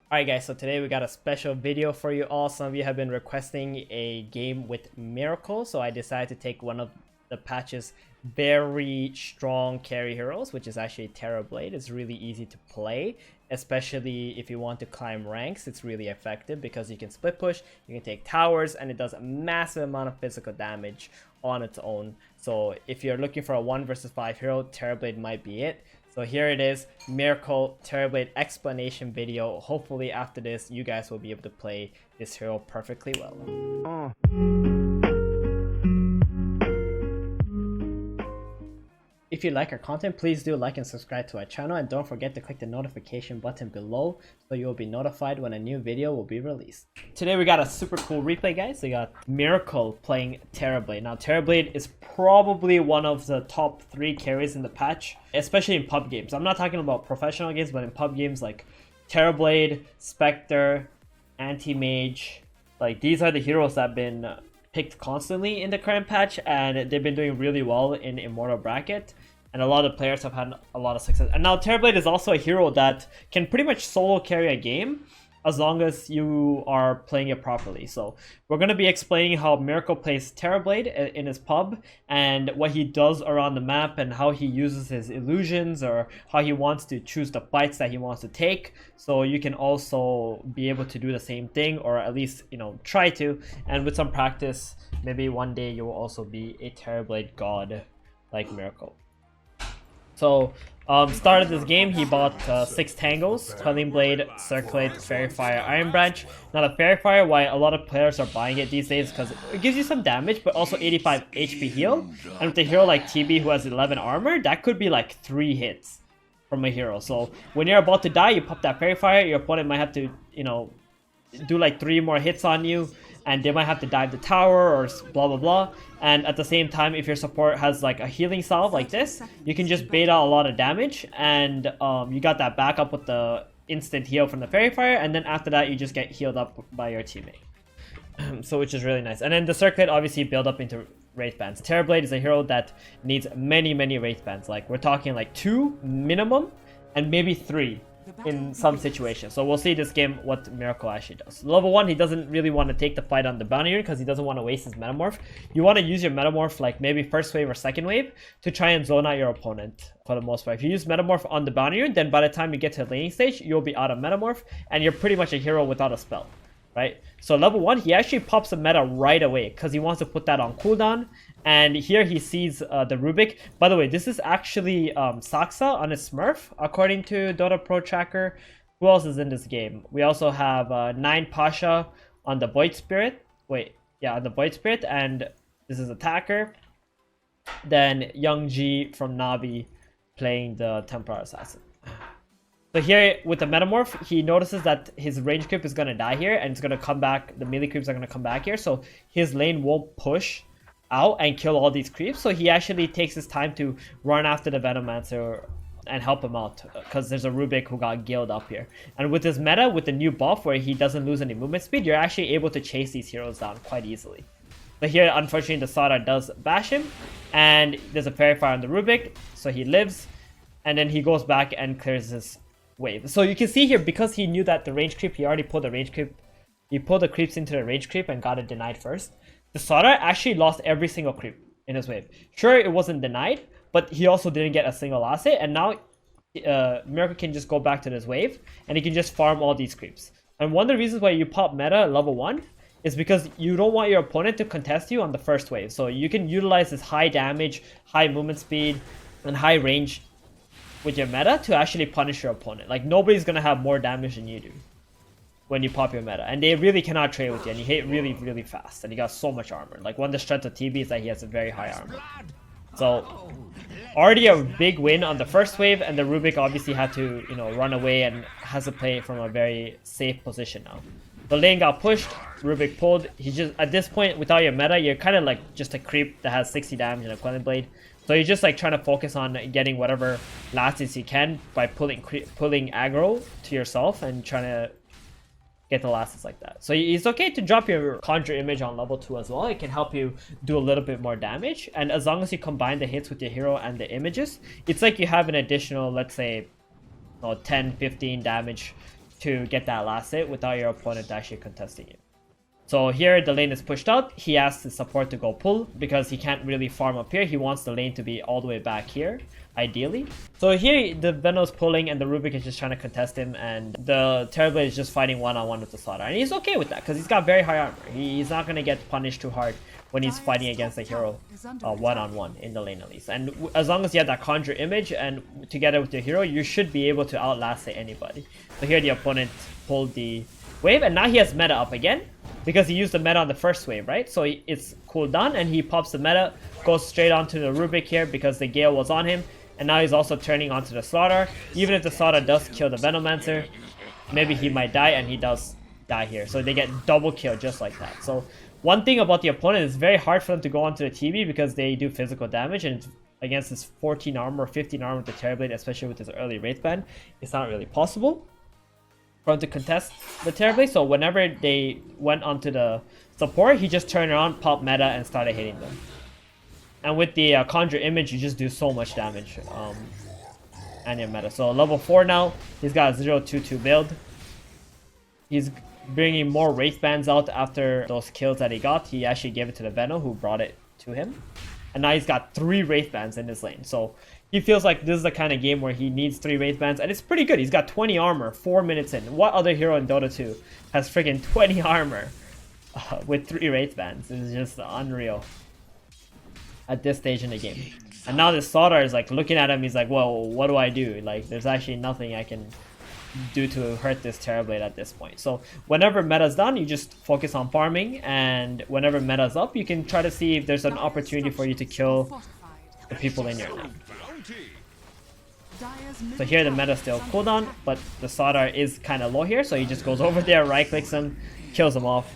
Alright guys, so today we got a special video for you all. Some of you have been requesting a game with Miracle, so I decided to take one of the patch's very strong carry heroes, which is actually TerrorBlade. It's really easy to play, especially if you want to climb ranks. It's really effective because you can split push, you can take towers, and it does a massive amount of physical damage on its own. So if you're looking for a 1 versus 5 hero, TerrorBlade might be it. So here it is, Miracle TerrorBlade explanation video. Hopefully after this, you guys will be able to play this hero perfectly well. If you like our content, please do like and subscribe to our channel, and don't forget to click the notification button below so you will be notified when a new video will be released. Today we got a super cool replay, guys. We got Miracle playing TerrorBlade. Now TerrorBlade is probably one of the top 3 carries in the patch, especially in pub games. I'm not talking about professional games, but in pub games like TerrorBlade, Spectre, Anti-Mage, like these are the heroes that have been picked constantly in the current patch, and they've been doing really well in Immortal bracket, and a lot of players have had a lot of success. And now TerrorBlade is also a hero that can pretty much solo carry a game as long as you are playing it properly. So we're going to be explaining how Miracle plays TerrorBlade in his pub, and what he does around the map, and how he uses his illusions, or how he wants to choose the fights that he wants to take, so you can also be able to do the same thing, or at least, you know, try to. And with some practice, maybe one day you will also be a TerrorBlade god like Miracle. So start of this game, he bought 6 Tangles, Quelling Blade, Circlate, Fairy Fire, Iron Branch. Now the Fairy Fire, why a lot of players are buying it these days, because it gives you some damage, but also 85 HP heal. And with a hero like TB who has 11 armor, that could be like 3 hits from a hero. So when you're about to die, you pop that Fairy Fire, your opponent might have to, you know, do like 3 more hits on you, and they might have to dive the tower or blah blah blah. And at the same time, if your support has like a healing salve like this, you can just bait out a lot of damage, and you got that backup with the instant heal from the Fairy Fire, and then after that you just get healed up by your teammate. So which is really nice. And then the Circlate obviously build up into Wraith Bands. TerrorBlade is a hero that needs many Wraith Bands. Like we're talking like 2 minimum, and maybe 3 in some situations. So we'll see this game what Miracle actually does. Level 1, he doesn't really want to take the fight on the bounty unit because he doesn't want to waste his Metamorph. You want to use your Metamorph like maybe first wave or second wave to try and zone out your opponent for the most part. If you use Metamorph on the bounty unit, then by the time you get to the laning stage, you'll be out of Metamorph and you're pretty much a hero without a spell. Right? So level 1, he actually pops a meta right away because he wants to put that on cooldown. And here he sees the Rubik. By the way, this is actually Saksa on his Smurf, according to Dota Pro Tracker. Who else is in this game? We also have 9 Pasha on the Void Spirit. Wait, yeah, on the Void Spirit. And this is Attacker. Then Young G from Navi playing the Templar Assassin. So here with the Metamorph, he notices that his range creep is going to die here, and it's going to come back. The melee creeps are going to come back here, so his lane won't push out and kill all these creeps. So he actually takes his time to run after the Venomancer and help him out, because there's a Rubik who got gilled up here. And with his meta, with the new buff where he doesn't lose any movement speed, you're actually able to chase these heroes down quite easily. But here, unfortunately, the Sada does bash him, and there's a Fairy Fire on the Rubik, so he lives, and then he goes back and clears his wave. So you can see here, because he knew that the range creep, he already pulled the range creep. He pulled the creeps into the range creep and got it denied first. The Sada actually lost every single creep in his wave. Sure, it wasn't denied, but he also didn't get a single last hit, and now Miracle can just go back to this wave, and he can just farm all these creeps. And one of the reasons why you pop meta at level 1 is because you don't want your opponent to contest you on the first wave. So you can utilize this high damage, high movement speed, and high range with your meta to actually punish your opponent. Like nobody's gonna have more damage than you do when you pop your meta, and they really cannot trade with you, and you hit really fast, and you got so much armor. Like one of the strengths of TB is that he has a very high armor. So already a big win on the first wave, and the Rubik obviously had to, you know, run away and has to play from a very safe position now. The lane got pushed, Rubik pulled. He just, at this point, without your meta, you're kind of like just a creep that has 60 damage and a Quelling Blade. So you're just like trying to focus on getting whatever last hits you can by pulling aggro to yourself and trying to get the last hits like that. So it's okay to drop your Conjure Image on level 2 as well. It can help you do a little bit more damage. And as long as you combine the hits with your hero and the images, it's like you have an additional, let's say, 10, 15 damage to get that last hit without your opponent actually contesting it. So here the lane is pushed out. He asks his support to go pull because he can't really farm up here. He wants the lane to be all the way back here, ideally. So here the Venom's pulling and the Rubik is just trying to contest him, and the Terroblade is just fighting one-on-one with the Slaughter. And he's okay with that because he's got very high armor. He's not going to get punished too hard when he's fighting against a hero one-on-one in the lane at least. And as long as you have that Conjure Image and together with your hero, you should be able to outlast anybody. So here the opponent pulled the wave, and now he has meta up again because he used the meta on the first wave, right? So it's cooled down and he pops the meta, goes straight onto the Rubik here because the Gale was on him, and now he's also turning onto the Slaughter. Even if the Slaughter does kill the Venomancer, maybe he might die, and he does die here. So they get double kill just like that. So one thing about the opponent, it's very hard for them to go onto the TB because they do physical damage, and it's against this 14 armor or 15 armor with the Terrorblade, especially with his early Wraith Band, it's not really possible for him to contest the Terrorblade. So whenever they went onto the support, he just turned around, popped meta, and started hitting them. And with the Conjure Image, you just do so much damage and your meta. So level 4 now, he's got a 0-2-2 build. He's bringing more Wraith Bands out after those kills that he got. He actually gave it to the Venom, who brought it to him. And now he's got 3 Wraith Bands in his lane. So he feels like this is the kind of game where he needs 3 Wraith Bands, and it's pretty good. He's got 20 armor 4 minutes in. What other hero in Dota 2 has freaking 20 armor with 3 Wraith Bands? It's just unreal at this stage in the game. And now the Slaughter is like looking at him. He's like, well, what do I do? Like, there's actually nothing I can do to hurt this Terrorblade at this point. So whenever meta's done, you just focus on farming, and whenever meta's up, you can try to see if there's an opportunity for you to kill the people in your lane. So here the meta still cooldown, but the Slaughter is kind of low here, so he just goes over there, right clicks him, kills him off,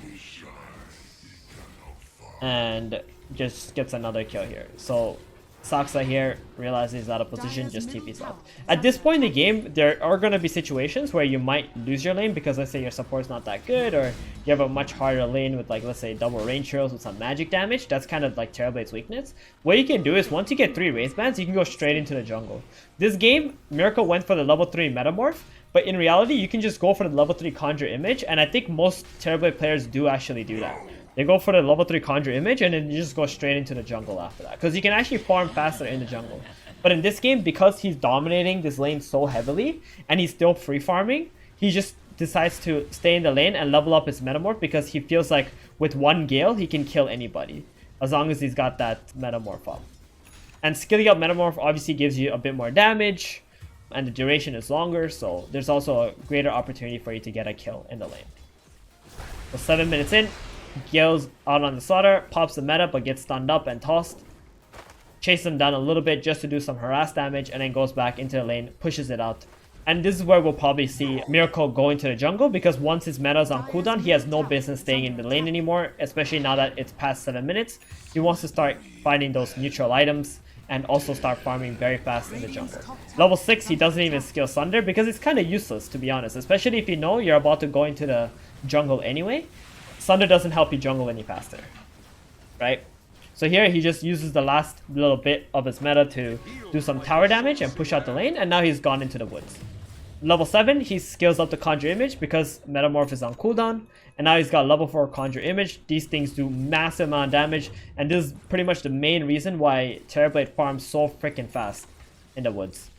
and just gets another kill here. So Saksa here realizes he's out of position, just TP's out. At this point in the game, there are going to be situations where you might lose your lane because, let's say, your support's not that good, or you have a much harder lane with, like, let's say, double range heroes with some magic damage. That's kind of like Terrorblade's weakness. What you can do is, once you get 3 Wraith Bands, you can go straight into the jungle. This game, Miracle went for the level 3 Metamorph, but in reality, you can just go for the level 3 Conjure Image, and I think most Terrorblade players do actually do that. They go for the level 3 Conjure Image, and then you just go straight into the jungle after that, because you can actually farm faster in the jungle. But in this game, because he's dominating this lane so heavily, and he's still free farming, he just decides to stay in the lane and level up his Metamorph, because he feels like with one Gale, he can kill anybody, as long as he's got that Metamorph up. And skilling up Metamorph obviously gives you a bit more damage, and the duration is longer, so there's also a greater opportunity for you to get a kill in the lane. So 7 minutes in, Gale's out on the Slaughter, pops the meta but gets stunned up and tossed. Chases him down a little bit just to do some harass damage, and then goes back into the lane, pushes it out. And this is where we'll probably see Miracle go into the jungle, because once his meta is on cooldown, he has no business staying in the lane anymore, especially now that it's past 7 minutes. He wants to start finding those neutral items and also start farming very fast in the jungle. Level 6, he doesn't even skill Sunder because it's kind of useless, to be honest, especially if you know you're about to go into the jungle anyway. Sunder doesn't help you jungle any faster, right? So here he just uses the last little bit of his meta to do some tower damage and push out the lane, and now he's gone into the woods. Level 7, he scales up the Conjure Image because Metamorph is on cooldown, and now he's got level 4 Conjure Image. These things do massive amount of damage, and this is pretty much the main reason why Terrorblade farms so freaking fast in the woods.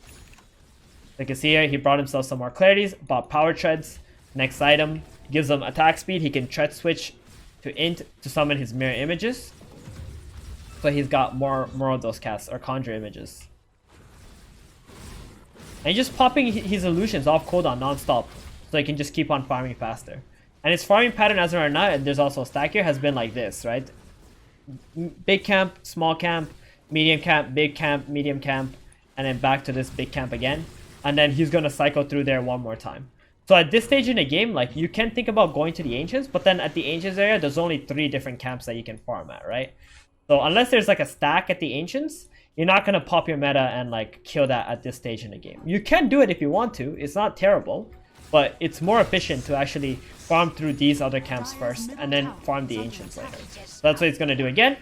You can see here, he brought himself some more clarities, bought Power Treads. Next item gives him attack speed. He can tread switch to int to summon his mirror images. So he's got more of those casts, or Conjure Images. And he's just popping his illusions off cooldown non-stop, so he can just keep on farming faster. And his farming pattern as of right now, and there's also a stack here, has been like this, right? Big camp, small camp, medium camp, big camp, medium camp, and then back to this big camp again. And then he's going to cycle through there one more time. So at this stage in the game, like, you can think about going to the Ancients, but then at the Ancients area, there's only 3 different camps that you can farm at, right? So unless there's like a stack at the Ancients, you're not going to pop your meta and like kill that at this stage in the game. You can do it if you want to. It's not terrible, but it's more efficient to actually farm through these other camps first and then farm the Ancients later. So that's what he's going to do again.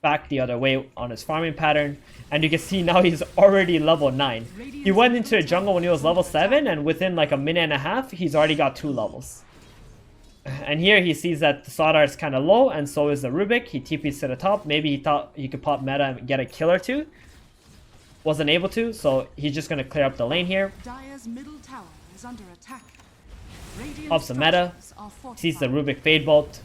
back the other way on his farming pattern, and you can see now he's already level 9. He went into the jungle when he was level 7, and within like a minute and a half he's already got 2 levels. And here he sees that the Sodar is kind of low, and so is the Rubik. He TPs to the top. Maybe he thought he could pop meta and get a kill or two. Wasn't able to, so he's just going to clear up the lane here. Dire's middle tower is under attack. Pops the meta, sees the Rubik Fade Bolt.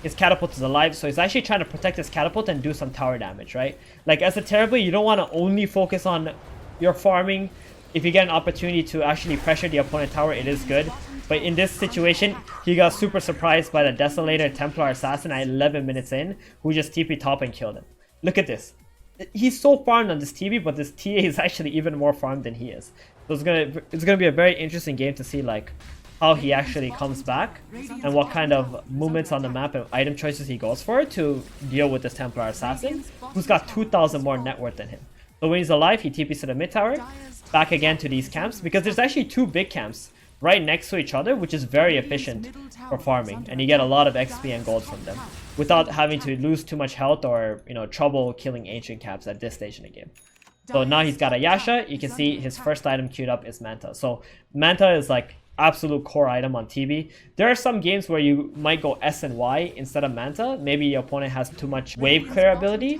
His catapult is alive, so he's actually trying to protect his catapult and do some tower damage, right? Like, as a Terroblade, you don't want to only focus on your farming. If you get an opportunity to actually pressure the opponent tower, it is good. But in this situation, he got super surprised by the Desolator Templar Assassin at 11 minutes in, who just TP top and killed him. Look at this. He's so farmed on this TB, but this TA is actually even more farmed than he is. So it's gonna be a very interesting game to see like how he actually comes back and what kind of movements on the map and item choices he goes for to deal with this Templar Assassin, who's got 2,000 more net worth than him. So when he's alive, he TPs to the mid tower, back again to these camps, because there's actually 2 big camps right next to each other, which is very efficient for farming, and you get a lot of XP and gold from them without having to lose too much health or, you know, trouble killing ancient caps at this stage in the game. So now he's got a Yasha. You can see his first item queued up is Manta. So Manta is like absolute core item on TB. There are some games where you might go S and Y instead of Manta. Maybe your opponent has too much wave clear ability.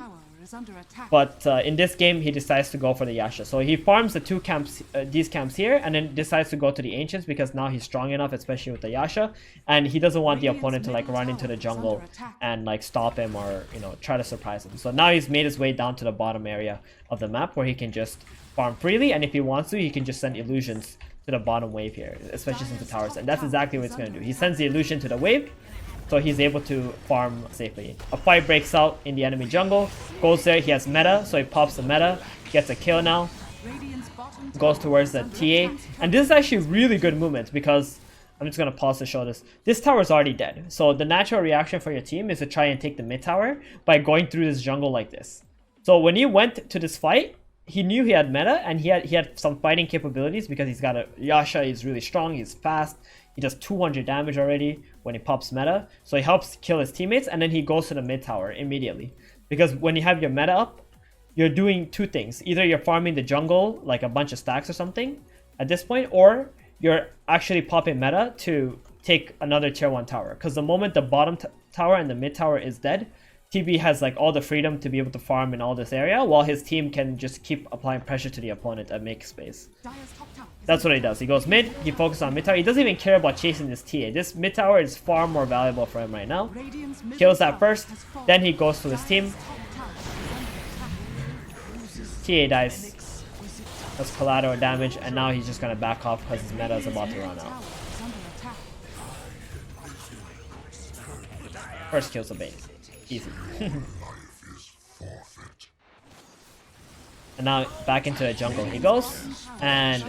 But in this game, he decides to go for the Yasha. So he farms the 2 camps, these camps here, and then decides to go to the Ancients because now he's strong enough, especially with the Yasha. And he doesn't want the opponent to like run into the jungle and like stop him or, you know, try to surprise him. So now he's made his way down to the bottom area of the map where he can just farm freely. And if he wants to, he can just send illusions to the bottom wave here, especially since the towers. And that's exactly what it's going to do. He sends the illusion to the wave, so he's able to farm safely. A fight breaks out in the enemy jungle. Goes there, he has meta, so he pops the meta. Gets a kill now. Goes towards the TA. And this is actually really good movement because... I'm just going to pause to show this. This tower is already dead. So the natural reaction for your team is to try and take the mid tower by going through this jungle like this. So when he went to this fight, he knew he had meta and he had some fighting capabilities because he's got a Yasha, he's really strong, he's fast. He does 200 damage already when he pops meta. So he helps kill his teammates, and then he goes to the mid tower immediately. Because when you have your meta up, you're doing 2 things. Either you're farming the jungle, like a bunch of stacks or something at this point, or you're actually popping meta to take another tier 1 tower. Because the moment the bottom tower and the mid tower is dead, TB has like all the freedom to be able to farm in all this area, while his team can just keep applying pressure to the opponent and make space. That's what he does. He goes mid, he focuses on mid tower. He doesn't even care about chasing this TA. This mid tower is far more valuable for him right now. Kills that first, then he goes to his team. TA dies. That's collateral damage, and now he's just gonna back off because his meta is about to run out. First kill's a bait. Easy. And now back into the jungle he goes, and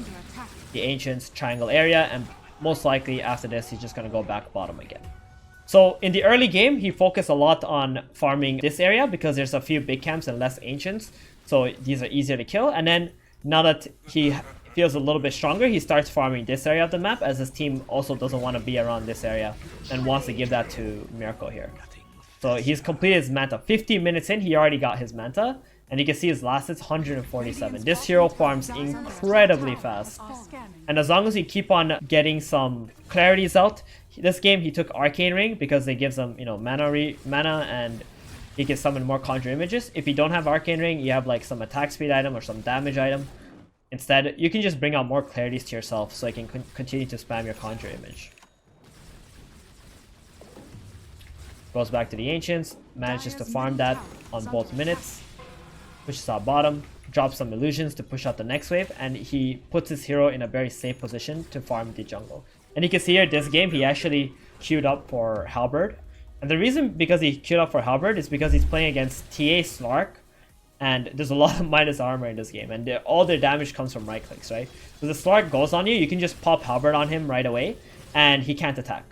the Ancients triangle area, and most likely after this he's just gonna go back bottom again. So in the early game he focused a lot on farming this area because there's a few big camps and less Ancients, so these are easier to kill. And then now that he feels a little bit stronger, he starts farming this area of the map, as his team also doesn't want to be around this area and wants to give that to Miracle here. So he's completed his Manta. 15 minutes in, he already got his Manta. And you can see his last is 147. This hero farms incredibly fast. And as long as you keep on getting some clarities out, this game he took Arcane Ring because they gives him, you know, mana and he can summon more Conjure Images. If you don't have Arcane Ring, you have like some attack speed item or some damage item. Instead, you can just bring out more clarities to yourself so you can continue to spam your Conjure Image. Goes back to the Ancients, manages to farm that on both minutes. Pushes out bottom, drops some illusions to push out the next wave, and he puts his hero in a very safe position to farm the jungle. And you can see here, this game, he actually queued up for Halberd. And the reason because he queued up for Halberd is because he's playing against TA Slark, and there's a lot of minus armor in this game, and all their damage comes from right clicks, right? So the Slark goes on you, you can just pop Halberd on him right away, and he can't attack.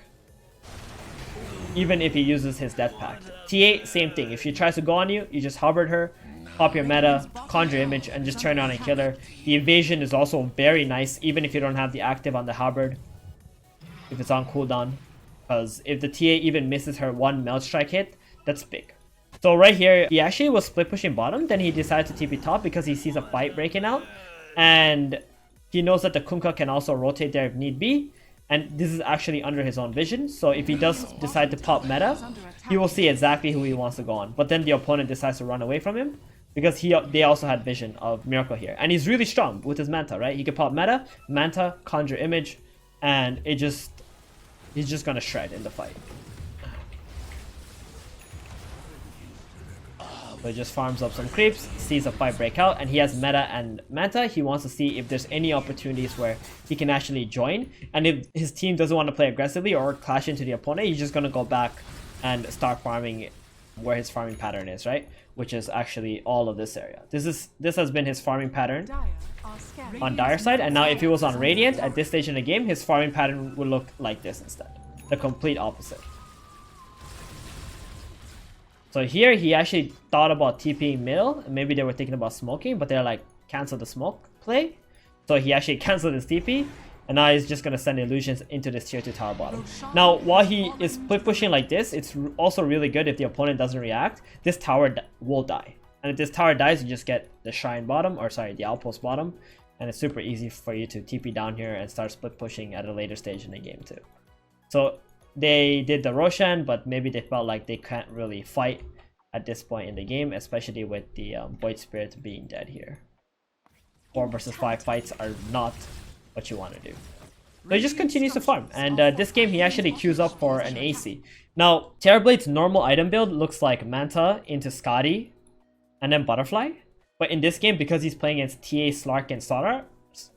Even if he uses his Death Pact. TA, same thing. If she tries to go on you, you just Halberd her, pop your meta, Conjure Image, and just turn on and kill her. The evasion is also very nice, even if you don't have the active on the Halberd, if it's on cooldown. Because if the TA even misses her one Melt Strike hit, that's big. So right here, he actually was split pushing bottom, then he decided to TP top because he sees a fight breaking out. And he knows that the Kunkka can also rotate there if need be. And this is actually under his own vision. So if he does decide to pop meta, he will see exactly who he wants to go on. But then the opponent decides to run away from him because they also had vision of Miracle here. And he's really strong with his Manta, right? He can pop meta, Manta, conjure image, and he's just gonna shred in the fight. So he just farms up some creeps, sees a fight break out, and he has meta and Manta. He wants to see if there's any opportunities where he can actually join. And if his team doesn't want to play aggressively or clash into the opponent, he's just going to go back and start farming where his farming pattern is, right? Which is actually all of this area. This has been his farming pattern on Dire side, and now if he was on Radiant at this stage in the game, his farming pattern would look like this instead. The complete opposite. So here he actually thought about TPing middle, and maybe they were thinking about smoking, but they're like, cancel the smoke play. So he actually canceled his TP, and now he's just going to send illusions into this tier 2 tower bottom. Now, while he is split pushing like this, it's also really good if the opponent doesn't react. This tower will die. And if this tower dies, you just get the shrine bottom, or sorry, the outpost bottom. And it's super easy for you to TP down here and start split pushing at a later stage in the game too. So they did the Roshan, but maybe they felt like they can't really fight at this point in the game, especially with the Void Spirit being dead here. 4 versus 5 fights are not what you want to do. So he just continues to farm, and this game he actually queues up for an AC. Now, TerrorBlade's normal item build looks like Manta into Scotty, and then Butterfly. But in this game, because he's playing against TA, Slark, and Sara,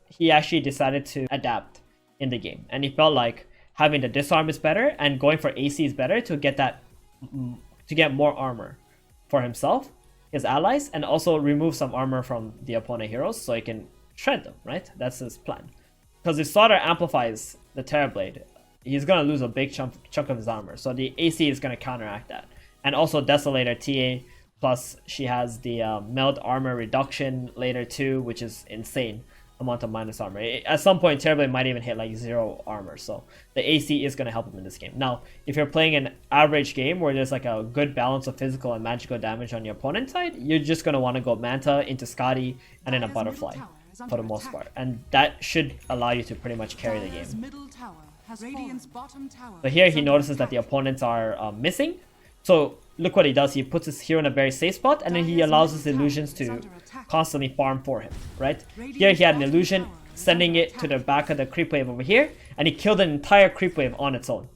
he actually decided to adapt in the game. And he felt like having the disarm is better, and going for AC is better to get that, to get more armor for himself, his allies, and also remove some armor from the opponent heroes so he can shred them, right? That's his plan. Because if Slaughter amplifies the TerrorBlade, he's going to lose a big chunk of his armor. So the AC is going to counteract that. And also Desolator TA, plus she has the meld armor reduction later too, which is insane amount of minus armor. At some point, TerrorBlade might even hit like 0 armor. So the AC is going to help him in this game. Now, if you're playing an average game where there's like a good balance of physical and magical damage on your opponent's side, you're just going to want to go Manta into Scotty and then a Butterfly for the most part. And that should allow you to pretty much carry the game. So here he notices that the opponents are missing. So look what he does. He puts his hero in a very safe spot, and then he allows his illusions to constantly farm for him, right? Here he had an illusion, sending it to the back of the creep wave over here, and he killed an entire creep wave on its own.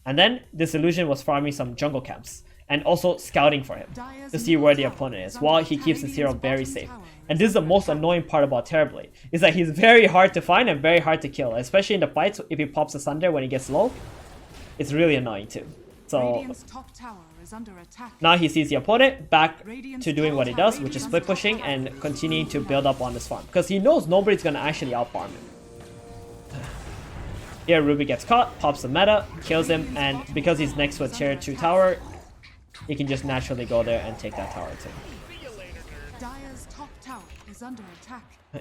And then this illusion was farming some jungle camps, and also scouting for him to see where the opponent is, while he keeps his hero very safe. And this is the most annoying part about TerrorBlade, is that he's very hard to find and very hard to kill, especially in the fights. If he pops asunder when he gets low, it's really annoying too. So now he sees the opponent back to doing what he does, which is split pushing and continuing to build up on this farm, because he knows nobody's going to actually out-farm him. Here Ruby gets caught, pops the meta, kills him, and because he's next to a tier 2 tower, he can just naturally go there and take that tower too.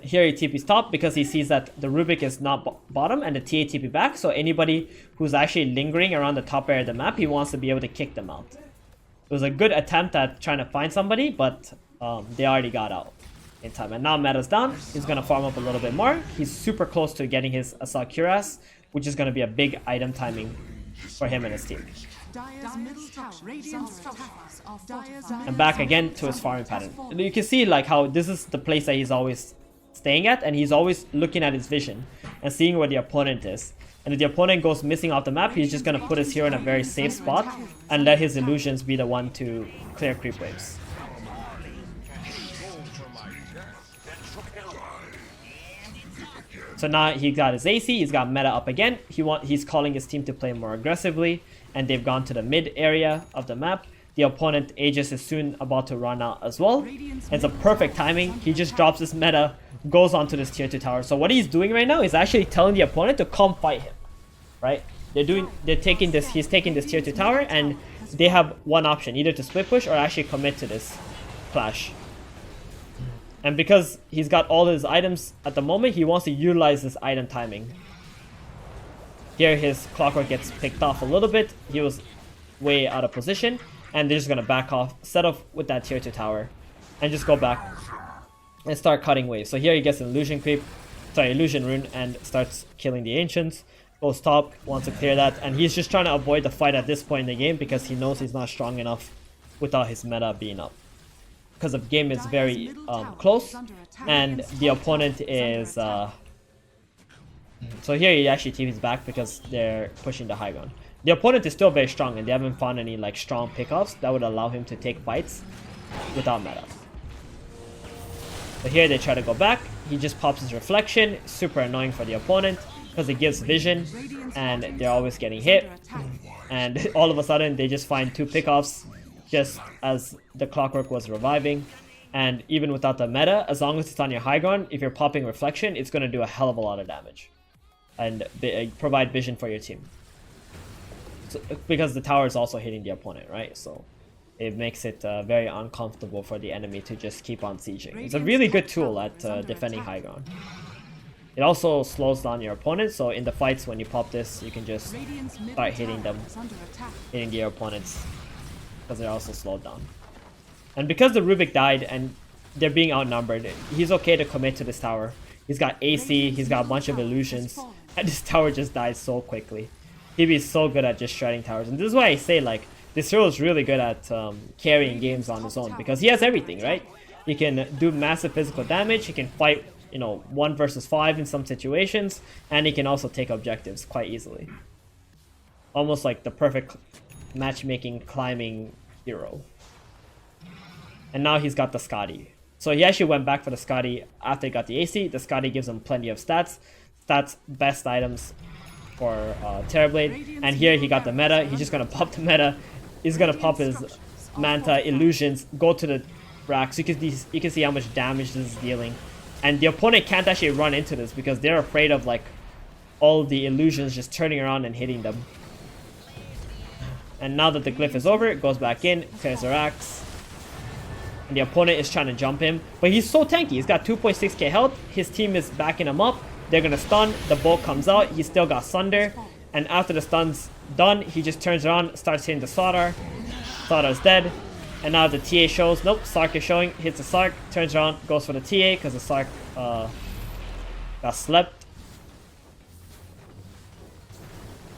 Here he TP's top because he sees that the Rubik is not bottom and the TA TP back, so anybody who's actually lingering around the top area of the map, he wants to be able to kick them out. It was a good attempt at trying to find somebody, but they already got out in time. And now meta's down, he's going to farm up a little bit more. He's super close to getting his Assault Cuirass, which is going to be a big item timing for him and his team. And back again to his farming pattern. You can see like how this is the place that he's always staying at, and he's always looking at his vision and seeing where the opponent is. And if the opponent goes missing off the map, he's just going to put his hero in a very safe spot and let his illusions be the one to clear creep waves. So now he got his AC, he's got meta up again. He's calling his team to play more aggressively, and they've gone to the mid area of the map. The opponent Aegis is soon about to run out as well. It's a perfect timing. He just drops his meta, goes onto this tier 2 tower. So what he's doing right now is actually telling the opponent to come fight him, right? He's taking this tier 2 tower, and they have one option, either to split push or actually commit to this clash. And because he's got all his items at the moment, he wants to utilize this item timing. Here his clockwork gets picked off a little bit. He was way out of position. and they're just gonna back off, set off with that tier 2 tower, and just go back and start cutting waves. So here he gets an illusion creep, illusion rune, and starts killing the ancients. Goes top, wants to clear that, and he's just trying to avoid the fight at this point in the game because he knows he's not strong enough without his meta being up. Because the game is very close, and the opponent is... so here he actually TP's back because they're pushing the high ground. The opponent is still very strong, and they haven't found any like strong pickoffs that would allow him to take fights without meta. So here they try to go back. He just pops his reflection, super annoying for the opponent because it gives vision, and they're always getting hit. And all of a sudden they just find 2 pickoffs just as the clockwork was reviving. And even without the meta, as long as it's on your high ground, if you're popping reflection, it's going to do a hell of a lot of damage and provide vision for your team. So, because the tower is also hitting the opponent, right? So it makes it very uncomfortable for the enemy to just keep on sieging. It's a really good tool at defending high ground. It also slows down your opponent, so in the fights when you pop this, you can just start hitting them, hitting their opponents, because they're also slowed down. And because the Rubik died and they're being outnumbered, he's okay to commit to this tower. He's got AC, he's got a bunch of illusions, and this tower just dies so quickly. He'd be so good at just shredding towers, and this is why I say like this hero is really good at carrying games on his own, because he has everything, right? He can do massive physical damage, he can fight, you know, 1 versus 5 in some situations, and he can also take objectives quite easily. Almost like the perfect matchmaking climbing hero. And now he's got the Scotty. So he actually went back for the Scotty after he got the AC. The Scotty gives him plenty of stats. Best items for Terrorblade. And here he got the meta. He's just going to pop the meta. He's going to pop his Manta, illusions, go to the racks. You can see how much damage this is dealing. And the opponent can't actually run into this because they're afraid of like all the illusions just turning around and hitting them. And now that the glyph is over, it goes back in, clears the racks. And the opponent is trying to jump him. But he's so tanky. He's got 2.6k health. His team is backing him up. They're going to stun. The bolt comes out. He's still got Sunder. And after the stun's done, he just turns around, starts hitting the Sardar. Sardar's dead. And now the TA shows. Nope, Sark is showing. Hits the Sark. Turns around, goes for the TA because the Sark got slept.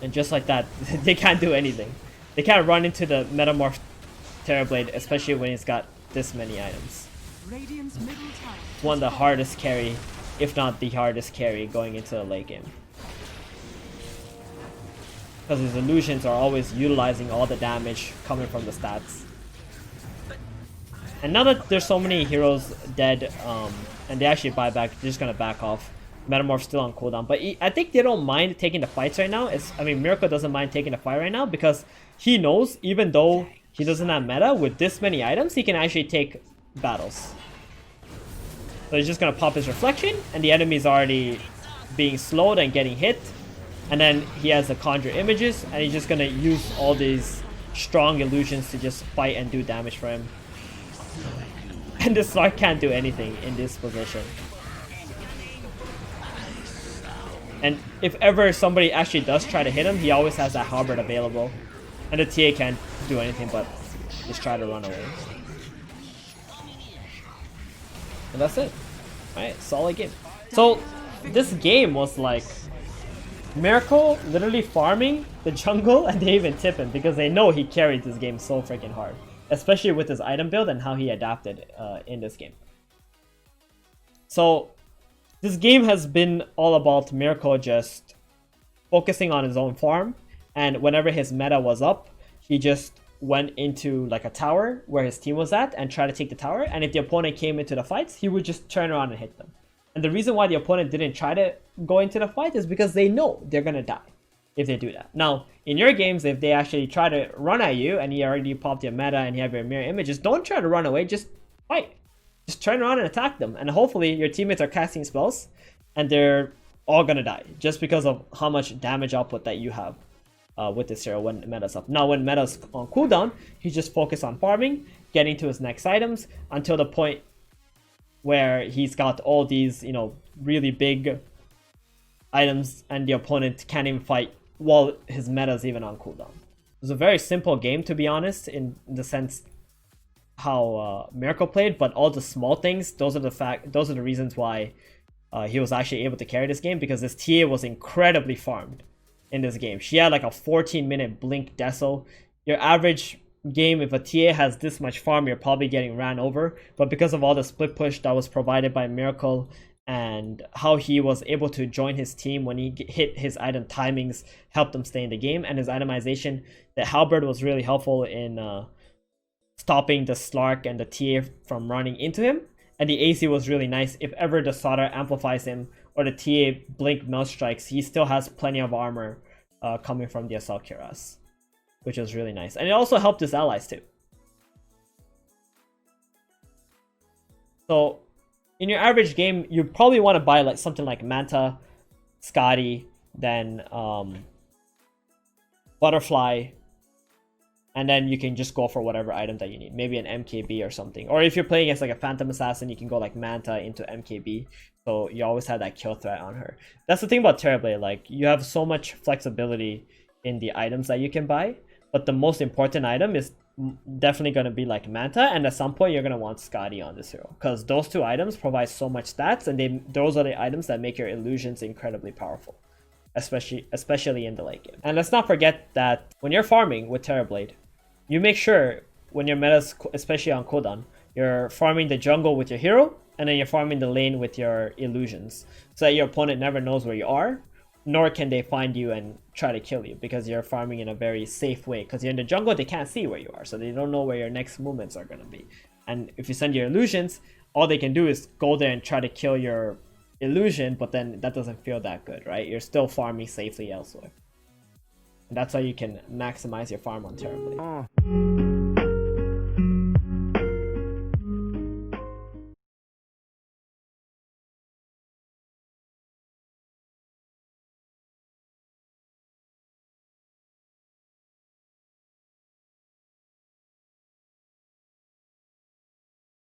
And just like that, they can't do anything. They can't run into the Metamorph TerrorBlade, especially when he's got this many items. It's one of the hardest carry, if not the hardest carry, going into the late game. Because his illusions are always utilizing all the damage coming from the stats. And now that there's so many heroes dead, and they actually buy back, they're just going to back off. Metamorph's still on cooldown, but I think they don't mind taking the fights right now. I mean, Miracle doesn't mind taking the fight right now because he knows, even though he doesn't have meta, with this many items, he can actually take battles. So he's just going to pop his reflection, and the enemy's already being slowed and getting hit. And then he has the conjure images, and he's just going to use all these strong illusions to just fight and do damage for him. And the Sark can't do anything in this position. And if ever somebody actually does try to hit him, he always has that halberd available. And the TA can't do anything but just try to run away. And that's it. Alright, solid game. So, this game was like Miracle literally farming the jungle, and they even tip him because they know he carried this game so freaking hard. Especially with his item build and how he adapted in this game. So, this game has been all about Miracle just focusing on his own farm, and whenever his meta was up, he just went into like a tower where his team was at and tried to take the tower, and if the opponent came into the fights, he would just turn around and hit them. And the reason why the opponent didn't try to go into the fight is because they know they're gonna die if they do that. Now, in your games, if they actually try to run at you and you already popped your meta and you have your mirror images, don't try to run away, just fight. Just turn around and attack them, and hopefully your teammates are casting spells and they're all gonna die just because of how much damage output that you have with this hero when meta's up. Now when meta's on cooldown, he just focus on farming, getting to his next items until the point where he's got all these, you know, really big items and the opponent can't even fight while his meta is even on cooldown. was a very simple game, to be honest, in the sense how Miracle played, but all the small things, those are the reasons why he was actually able to carry this game, because this TA was incredibly farmed in this game. She had like a 14-minute blink deso. Your average game, if a TA has this much farm, you're probably getting ran over, but because of all the split push that was provided by Miracle and how he was able to join his team when he hit his item timings, helped him stay in the game, and his itemization, the halberd was really helpful in stopping the Slark and the TA from running into him, and the AC was really nice. If ever the Sauter amplifies him or the TA blink melt strikes, he still has plenty of armor coming from the Assault Cuirass, which was really nice. And it also helped his allies too. So in your average game, you probably want to buy like something like Manta, Scotty, then Butterfly, and then you can just go for whatever item that you need. Maybe an MKB or something. Or if you're playing against like a Phantom Assassin, you can go like Manta into MKB. So you always have that kill threat on her. That's the thing about TerrorBlade. Like, you have so much flexibility in the items that you can buy. But the most important item is definitely going to be like Manta. And at some point, you're going to want Scotty on this hero. Because those two items provide so much stats. And those are the items that make your illusions incredibly powerful. Especially in the late game. And let's not forget that when you're farming with TerrorBlade, you make sure when your metas, especially on cooldown, you're farming the jungle with your hero, and then you're farming the lane with your illusions, so that your opponent never knows where you are, nor can they find you and try to kill you, because you're farming in a very safe way. Because you're in the jungle, they can't see where you are, so they don't know where your next movements are going to be. And if you send your illusions, all they can do is go there and try to kill your illusion, but then that doesn't feel that good, right? You're still farming safely elsewhere. And that's how you can maximize your farm on TerrorBlade.